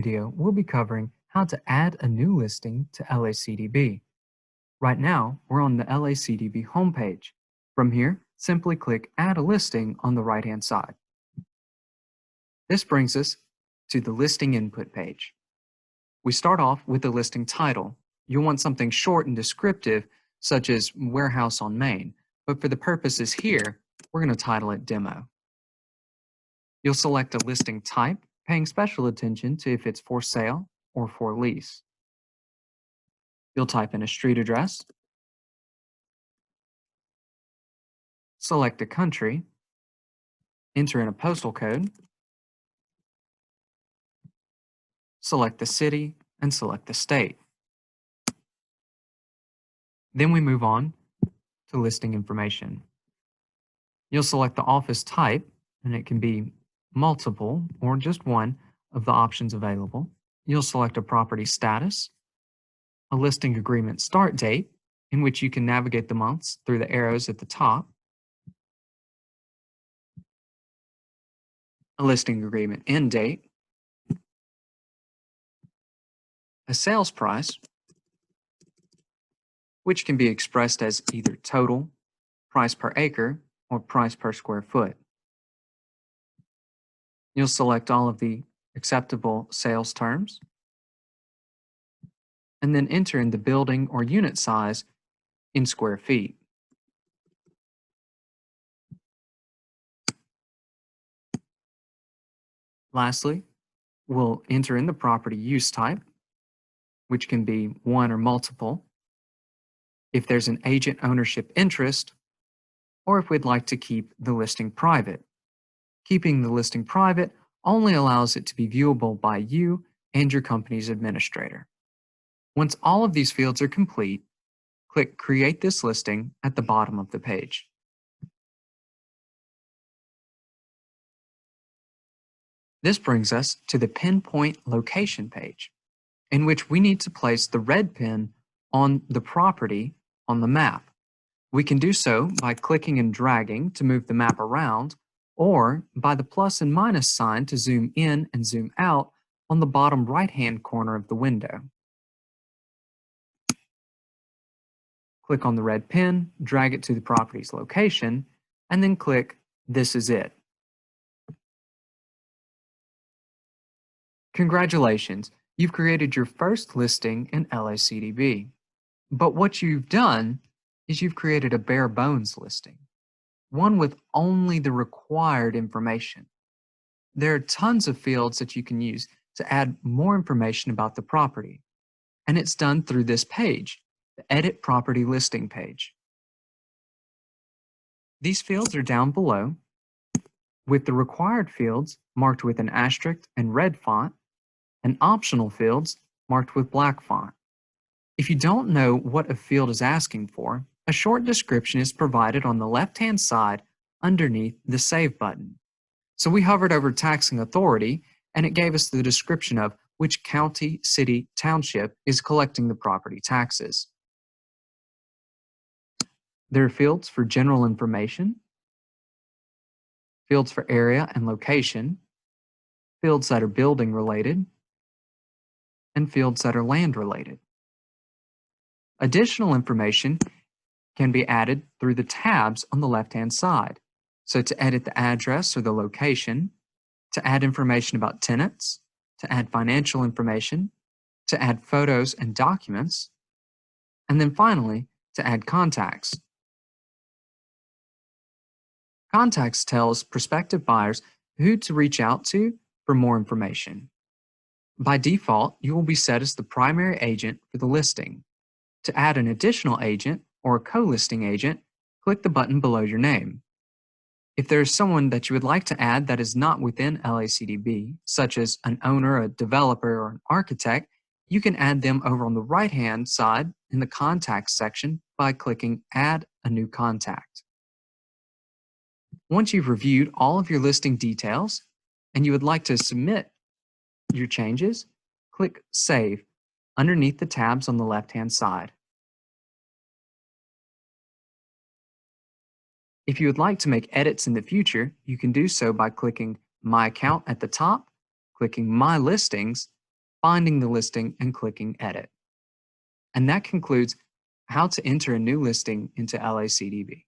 Video, we'll be covering how to add a new listing to LACDB. Right now, we're on the LACDB homepage. From here, simply click Add a Listing on the right-hand side. This brings us to the listing input page. We start off with the listing title. You'll want something short and descriptive, such as Warehouse on Main, but for the purposes here, we're going to title it Demo. You'll select a listing type, paying special attention to if it's for sale or for lease. You'll type in a street address, select a country, enter in a postal code, select the city, and select the state. Then we move on to listing information. You'll select the office type, and it can be multiple or just one of the options available. You'll select a property status, a listing agreement start date, in which you can navigate the months through the arrows at the top, a listing agreement end date, a sales price, which can be expressed as either total, price per acre, or price per square foot. You'll select all of the acceptable sales terms, and then enter in the building or unit size in square feet. Lastly, we'll enter in the property use type, which can be one or multiple, if there's an agent ownership interest, or if we'd like to keep the listing private. Keeping the listing private only allows it to be viewable by you and your company's administrator. Once all of these fields are complete, click Create this listing at the bottom of the page. This brings us to the pinpoint location page, in which we need to place the red pin on the property on the map. We can do so by clicking and dragging to move the map around, or by the plus and minus sign to zoom in and zoom out on the bottom right-hand corner of the window. Click on the red pin, drag it to the property's location, and then click This is it. Congratulations, you've created your first listing in LACDB. But what you've done is you've created a bare bones listing, one with only the required information. There are tons of fields that you can use to add more information about the property, and it's done through this page, the Edit Property Listing page. These fields are down below, with the required fields marked with an asterisk and red font, and optional fields marked with black font. If you don't know what a field is asking for, a short description is provided on the left-hand side underneath the Save button. So we hovered over Taxing Authority, and it gave us the description of which county, city, township is collecting the property taxes. There are fields for general information, fields for area and location, fields that are building related, and fields that are land related. Additional information can be added through the tabs on the left-hand side. So to edit the address or the location, to add information about tenants, to add financial information, to add photos and documents, and then finally, to add contacts. Contacts tells prospective buyers who to reach out to for more information. By default, you will be set as the primary agent for the listing. To add an additional agent or a co-listing agent, click the button below your name. If there is someone that you would like to add that is not within LACDB, such as an owner, a developer, or an architect, you can add them over on the right-hand side in the Contacts section by clicking Add a New Contact. Once you've reviewed all of your listing details and you would like to submit your changes, click Save underneath the tabs on the left-hand side. If you would like to make edits in the future, you can do so by clicking My Account at the top, clicking My Listings, finding the listing and clicking Edit. And that concludes how to enter a new listing into LACDB.